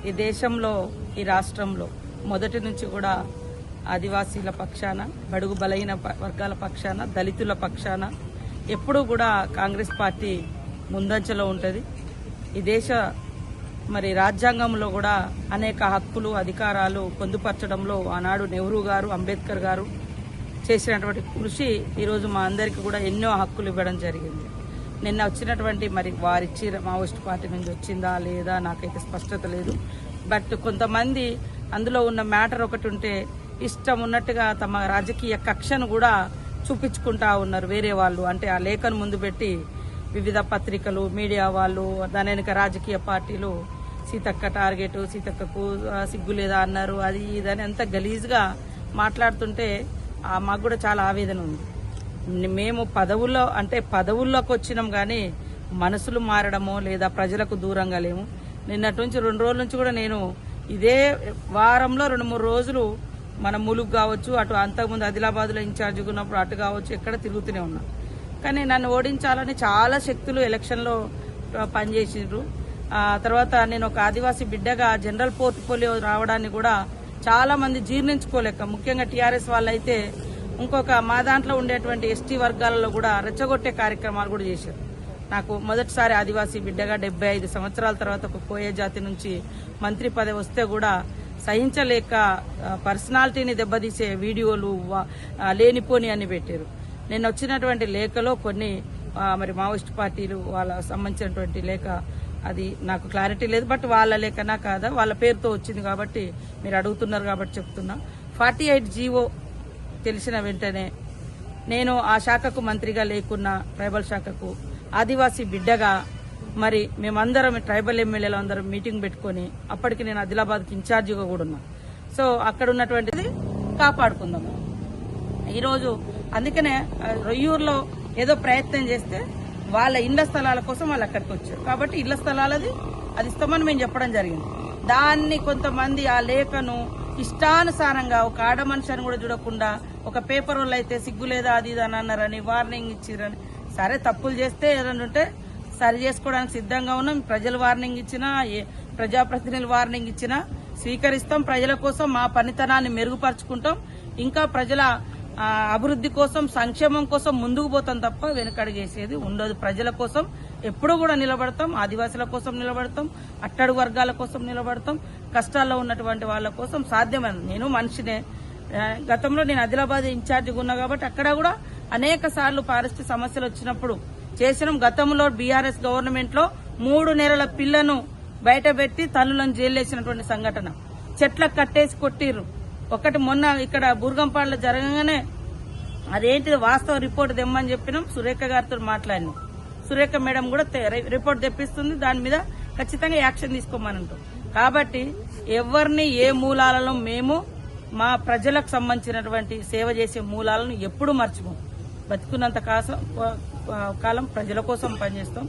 ఈ దేశంలో ఈ రాష్ట్రంలో మొదటి నుంచి కూడా ఆదివాసీల పక్షాన, బడుగు బలహీన వర్గాల పక్షాన, దళితుల పక్షాన ఎప్పుడూ కూడా కాంగ్రెస్ పార్టీ ముందంజలో ఉంటుంది. ఈ దేశ రాజ్యాంగంలో కూడా అనేక హక్కులు, అధికారాలు పొందుపరచడంలో ఆనాడు నెహ్రూ గారు, అంబేద్కర్ గారు చేసినటువంటి కృషి ఈరోజు మా అందరికీ కూడా ఎన్నో హక్కులు ఇవ్వడం జరిగింది. నిన్న వచ్చినటువంటి వారిచ్చి మావోయిస్ట్ పార్టీ నుంచి వచ్చిందా లేదా నాకైతే స్పష్టత లేదు. బట్ కొంతమంది అందులో ఉన్న మ్యాటర్ ఒకటి ఉంటే ఇష్టం ఉన్నట్టుగా తమ రాజకీయ కక్షను కూడా చూపించుకుంటా ఉన్నారు వేరే వాళ్ళు. అంటే ఆ లేఖను ముందు పెట్టి వివిధ పత్రికలు, మీడియా వాళ్ళు, దాని వెనుక రాజకీయ పార్టీలు సీతక్క టార్గెట్, సీతక్కకు సిగ్గు లేదా అన్నారు, అది ఇదని అంత గలీజ్గా మాట్లాడుతుంటే మాకు కూడా చాలా ఆవేదన ఉంది. మేము పదవుల్లోకి వచ్చినాం కానీ మనసులు మారడమో లేదా ప్రజలకు దూరంగా లేము. నిన్నటి నుంచి 2 రోజుల నుంచి కూడా నేను ఇదే వారంలో 2-3 రోజులు మన ములుగు కావచ్చు, అటు అంతకుముందు ఆదిలాబాద్లో ఇన్ఛార్జిగా ఉన్నప్పుడు అటు కావచ్చు, ఎక్కడ తిరుగుతూనే ఉన్నా. కానీ నన్ను ఓడించాలని చాలా శక్తులు ఎలక్షన్లో పనిచేసిండ్రు. తర్వాత నేను ఒక ఆదివాసీ బిడ్డగా జనరల్ పోర్ట్ఫోలియో రావడాన్ని కూడా చాలా మంది జీర్ణించుకోలేక, ముఖ్యంగా టీఆర్ఎస్ వాళ్ళైతే ఇంకొక మా దాంట్లో ఉండేటువంటి ఎస్టీ వర్గాలలో కూడా రెచ్చగొట్టే కార్యక్రమాలు కూడా చేశారు. నాకు మొదటిసారి ఆదివాసీ బిడ్డగా 75 సంవత్సరాల తర్వాత ఒక కోయ జాతి నుంచి మంత్రి పదవి వస్తే కూడా సహించలేక పర్సనాలిటీని దెబ్బతీసే వీడియోలు లేనిపోని అని పెట్టారు. నేను వచ్చినటువంటి లేఖలో కొన్ని మావోయిస్ట్ పార్టీలు వాళ్ళ సంబంధించినటువంటి లేఖ, అది నాకు క్లారిటీ లేదు. బట్ వాళ్ళ లేఖనా కాదా, వాళ్ళ పేరుతో వచ్చింది కాబట్టి మీరు అడుగుతున్నారు కాబట్టి చెప్తున్నా. 48 జీవో తెలిసిన వెంటనే నేను ఆ శాఖకు మంత్రిగా లేకున్నా, ట్రైబల్ శాఖకు ఆదివాసీ బిడ్డగా మేమందరం ట్రైబల్ ఎమ్మెల్యేలు అందరం మీటింగ్ పెట్టుకుని, అప్పటికి నేను ఆదిలాబాద్కి ఇన్ఛార్జిగా కూడా ఉన్నా. సో అక్కడ ఉన్నటువంటిది కాపాడుకుందాము ఈరోజు. అందుకనే రొయ్యూరులో ఏదో ప్రయత్నం చేస్తే వాళ్ళ ఇళ్ల స్థలాల కోసం వాళ్ళు అక్కడికి వచ్చారు కాబట్టి ఇళ్ల స్థలాలది అది ఇస్తామని మేము చెప్పడం జరిగింది. దాన్ని కొంతమంది ఆ లేఖను ఇష్టానుసారంగా ఒక ఆడ మనిషిని కూడా చూడకుండా, ఒక పేపర్ వాళ్ళు అయితే సిగ్గు లేదా అది ఇది అని అన్నారని, వార్నింగ్ ఇచ్చిరని. సరే, తప్పులు చేస్తే ఏదైనా ఉంటే సరి చేసుకోవడానికి సిద్ధంగా ఉన్నాం. ప్రజలు వార్నింగ్ ఇచ్చినా, ప్రజాప్రతినిధులు వార్నింగ్ ఇచ్చినా స్వీకరిస్తాం. ప్రజల కోసం మా పనితనాన్ని మెరుగుపరుచుకుంటాం. ఇంకా ప్రజల అభివృద్ధి కోసం, సంక్షేమం కోసం ముందుకు పోతాం తప్ప వెనుకడుగేసేది ఉండదు. ప్రజల కోసం ఎప్పుడూ కూడా నిలబడతాం. ఆదివాసుల కోసం నిలబడతాం, అట్టడుగు వర్గాల కోసం నిలబడతాం, కష్టాల్లో ఉన్నటువంటి వాళ్ళ కోసం సాధ్యమైన. నేను మనిషినే. గతంలో నేను ఆదిలాబాద్ ఇన్ఛార్జిగా ఉన్నా కాబట్టి అక్కడ కూడా అనేక సార్లు ఫారెస్ట్ సమస్యలు వచ్చినప్పుడు చేసినాం. గతంలో బీఆర్ఎస్ గవర్నమెంట్ లో 3 నెలల పిల్లను బయట పెట్టి తల్లులను జైలేసినటువంటి సంఘటన. చెట్లకు కట్టేసి కొట్టిర్రు. ఒకటి మొన్న ఇక్కడ బూర్గంపాడులో జరగగానే అదేంటిది వాస్తవ రిపోర్ట్ తెమ్మని చెప్పినాం. సురేఖ గారితో మాట్లాడినాం. సురేఖ మేడం కూడా రిపోర్ట్ తెప్పిస్తుంది. దాని మీద ఖచ్చితంగా యాక్షన్ తీసుకోమని అంటాం. కాబట్టి ఎవరిని ఏ మూలాలలో మేము మా ప్రజలకు సంబంధించినటువంటి సేవ చేసే మూలాలను ఎప్పుడూ మర్చిపోం. బతుకున్నంత కాలం ప్రజల కోసం పనిచేస్తాం,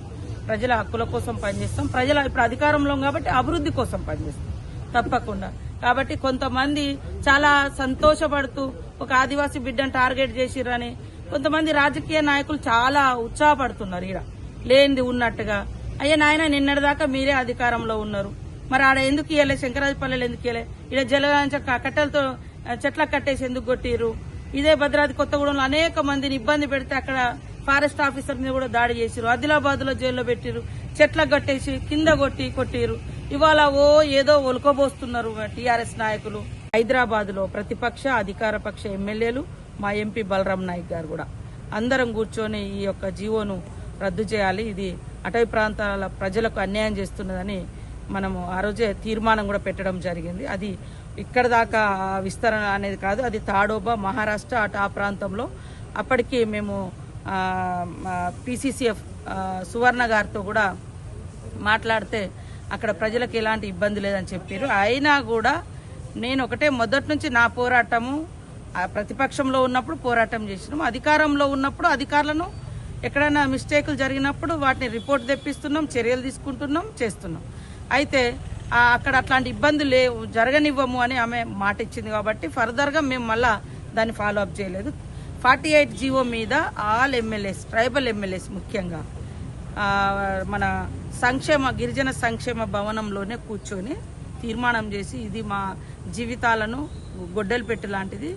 ప్రజల హక్కుల కోసం పనిచేస్తాం. ప్రజల ఇప్పుడు అధికారంలో కాబట్టి అభివృద్ధి కోసం పనిచేస్తాం తప్పకుండా. కాబట్టి కొంతమంది చాలా సంతోషపడుతూ ఒక ఆదివాసీ బిడ్డను టార్గెట్ చేసిరని కొంతమంది రాజకీయ నాయకులు చాలా ఉత్సాహపడుతున్నారు. ఇక్కడ లేనిది ఉన్నట్టుగా. అయ్యా నాయన, నిన్నటిదాకా మీరే అధికారంలో ఉన్నారు, మరి ఆడ ఎందుకు ఇయ్యలే? శంకరాజపల్లెలు ఎందుకు ఇయ్యలే? ఇక్కడ జలగాంచ కట్టెలతో చెట్లకు కట్టేసి ఎందుకు కొట్టిరు? ఇదే భద్రాద్రి కొత్తగూడెంలో అనేక మందిని ఇబ్బంది పెడితే అక్కడ ఫారెస్ట్ ఆఫీసర్ మీద కూడా దాడి చేసిరు. ఆదిలాబాద్ లో జైల్లో పెట్టిరు, చెట్లకు కట్టేసి కింద కొట్టిరు. ఇవాళ ఏదో ఒలుకోబోస్తున్నారు టీఆర్ఎస్ నాయకులు. హైదరాబాద్ లో ప్రతిపక్ష, అధికార పక్ష ఎమ్మెల్యేలు, మా ఎంపీ బలరాం నాయక్ గారు కూడా అందరం కూర్చొని ఈ యొక్క జీవోను రద్దు చేయాలి, ఇది అటవీ ప్రాంతాల ప్రజలకు అన్యాయం చేస్తున్నదని మనము ఆ రోజే తీర్మానం కూడా పెట్టడం జరిగింది. అది ఇక్కడ దాకా విస్తరణ అనేది కాదు, అది తాడోబా, మహారాష్ట్ర అటు ఆ ప్రాంతంలో. అప్పటికి మేము PCCF సువర్ణ గారితో కూడా మాట్లాడితే అక్కడ ప్రజలకు ఎలాంటి ఇబ్బంది లేదని చెప్పారు. అయినా కూడా నేను ఒకటే, మొదటి నుంచి నా పోరాటము ప్రతిపక్షంలో ఉన్నప్పుడు పోరాటం చేసినాము, అధికారంలో ఉన్నప్పుడు అధికారులను ఎక్కడైనా మిస్టేకులు జరిగినప్పుడు వాటిని రిపోర్ట్ తెప్పిస్తున్నాం, చర్యలు తీసుకుంటున్నాం, చేస్తున్నాం. అయితే అక్కడ అట్లాంటి ఇబ్బందులు జరగనివ్వము అని ఆమె మాట ఇచ్చింది కాబట్టి ఫర్దర్గా మేము మళ్ళా దాన్ని ఫాలో అప్ చేయలేదు. 48 జీవో మీద ఆల్ ఎమ్మెల్యేస్, ట్రైబల్ ఎమ్మెల్యేస్ ముఖ్యంగా మన గిరిజన సంక్షేమ భవనంలోనే కూర్చొని తీర్మానం చేసి ఇది మా జీవితాలను గొడ్డలు పెట్టు లాంటిది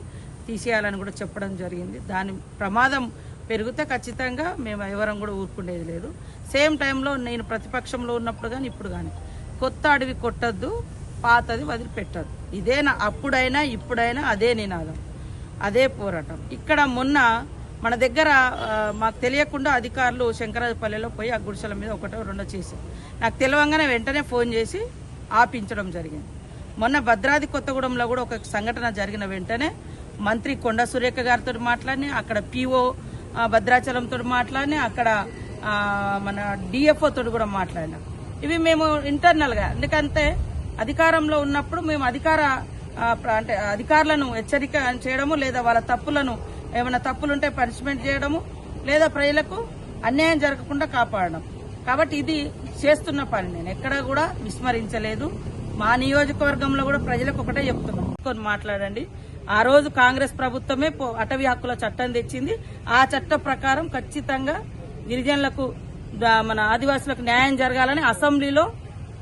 తీసేయాలని కూడా చెప్పడం జరిగింది. దాని ప్రమాదం పెరిగితే ఖచ్చితంగా మేము ఎవరం కూడా ఊరుకునేది లేదు. సేమ్ టైంలో నేను ప్రతిపక్షంలో ఉన్నప్పుడు కానీ ఇప్పుడు కానీ కొత్త అడవి కొట్టద్దు, పాతది వదిలిపెట్టద్దు. ఇదేనా అప్పుడైనా ఇప్పుడైనా అదే నినాదం, అదే పోరాటం. ఇక్కడ మొన్న మన దగ్గర మాకు తెలియకుండా అధికారులు శంకరాజపల్లిలో పోయి ఆ గుడిసెల మీద ఒకటో రెండో చేశారు. నాకు తెలియంగానే వెంటనే ఫోన్ చేసి ఆపించడం జరిగింది. మొన్న భద్రాద్రి కొత్తగూడెంలో కూడా ఒక సంఘటన జరిగిన వెంటనే మంత్రి కొండా సురేఖ గారితో మాట్లాడి, అక్కడ పిఓ భద్రాచలంతో మాట్లాడి, అక్కడ మన డిఎఫ్ఓ తోటి కూడా మాట్లాడినాం. ఇవి మేము ఇంటర్నల్గా, ఎందుకంటే అధికారంలో ఉన్నప్పుడు మేము అధికారులను హెచ్చరిక చేయడము, లేదా వాళ్ళ తప్పులను ఏమైనా తప్పులుంటే పనిష్మెంట్ చేయడము, లేదా ప్రజలకు అన్యాయం జరగకుండా కాపాడడం. కాబట్టి ఇది చేస్తున్న పని నేను ఎక్కడ కూడా విస్మరించలేదు. మా నియోజకవర్గంలో కూడా ప్రజలకు ఒకటే చెప్తున్నాం, మాట్లాడండి. ఆ రోజు కాంగ్రెస్ ప్రభుత్వమే అటవీ హక్కుల చట్టం తెచ్చింది. ఆ చట్టం ప్రకారం ఖచ్చితంగా గిరిజనులకు మన ఆదివాసులకు న్యాయం జరగాలని అసెంబ్లీలో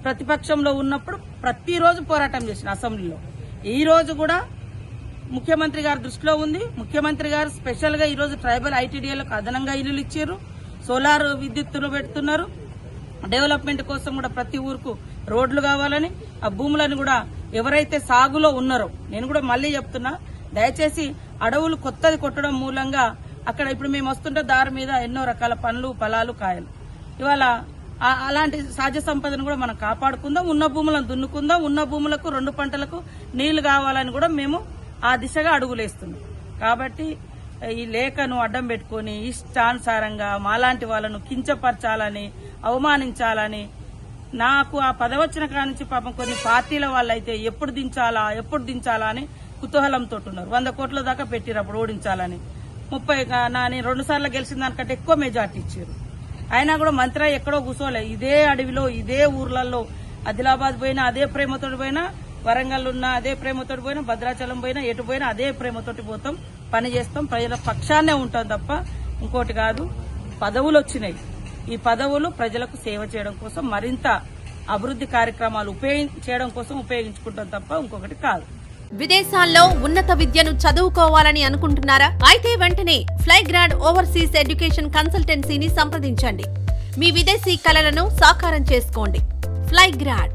ప్రతిపక్షంలో ఉన్నప్పుడు ప్రతిరోజు పోరాటం చేసిన అసెంబ్లీలో. ఈ రోజు కూడా ముఖ్యమంత్రి గారి దృష్టిలో ఉంది. ముఖ్యమంత్రి గారు స్పెషల్ గా ఈరోజు ట్రైబల్ ఐటీడీఏలకు అదనంగా ఇల్లులు ఇచ్చారు, సోలార్ విద్యుత్తులు పెడుతున్నారు. డెవలప్మెంట్ కోసం కూడా ప్రతి ఊరుకు రోడ్లు కావాలని, ఆ భూములను కూడా ఎవరైతే సాగులో ఉన్నారో, నేను కూడా మళ్లీ చెప్తున్నా, దయచేసి అడవులు కొత్తది కొట్టడం మూలంగా అక్కడ ఇప్పుడు మేము వస్తుంటే దారి మీద ఎన్నో రకాల పండ్లు, ఫలాలు, కాయలు, ఇవాళ అలాంటి సహజ సంపదను కూడా మనం కాపాడుకుందాం, ఉన్న భూములను దున్నుకుందాం, ఉన్న భూములకు 2 పంటలకు నీళ్లు కావాలని కూడా మేము ఆ దిశగా అడుగులేస్తున్నాం. కాబట్టి ఈ లేఖను అడ్డం పెట్టుకుని ఇష్టానుసారంగా మాలాంటి వాళ్ళను కించపరచాలని, అవమానించాలని, నాకు ఆ పదవచ్చిన కానించి పాపం కొన్ని పార్టీల వాళ్ళైతే ఎప్పుడు దించాలా అని కుతూహలంతో ఉన్నారు. 100 కోట్ల దాకా పెట్టిరు అప్పుడు ఓడించాలని. 30 నేను 2 సార్లు గెలిచిన దానికంటే ఎక్కువ మెజార్టీ ఇచ్చారు. అయినా కూడా మంత్రి ఎక్కడో కూర్చోలే, ఇదే అడవిలో, ఇదే ఊర్లలో, ఆదిలాబాద్ పోయినా అదే ప్రేమతోటి పోయినా, వరంగల్ ఉన్న అదే ప్రేమతోటి పోయినా, భద్రాచలం పోయినా, ఎటు పోయినా అదే ప్రేమతోటి పోతాం, పని చేస్తాం, ప్రజల పక్షాన్నే ఉంటాం తప్ప ఇంకోటి కాదు. పదవులు వచ్చినాయి, ఈ పదవులు ప్రజలకు సేవ చేయడం కోసం, మరింత అభివృద్ధి కార్యక్రమాలు చేయడం కోసం ఉపయోగించుకుంటాం తప్ప ఇంకొకటి కాదు. విదేశాల్లో ఉన్నత విద్యను చదువుకోవాలని అనుకుంటున్నారా? అయితే వెంటనే ఫ్లైగ్రాడ్ ఓవర్సీస్ ఎడ్యుకేషన్ కన్సల్టెన్సీని సంప్రదించండి. మీ విదేశీ కలలను సాకారం చేసుకోండి. ఫ్లైగ్రాడ్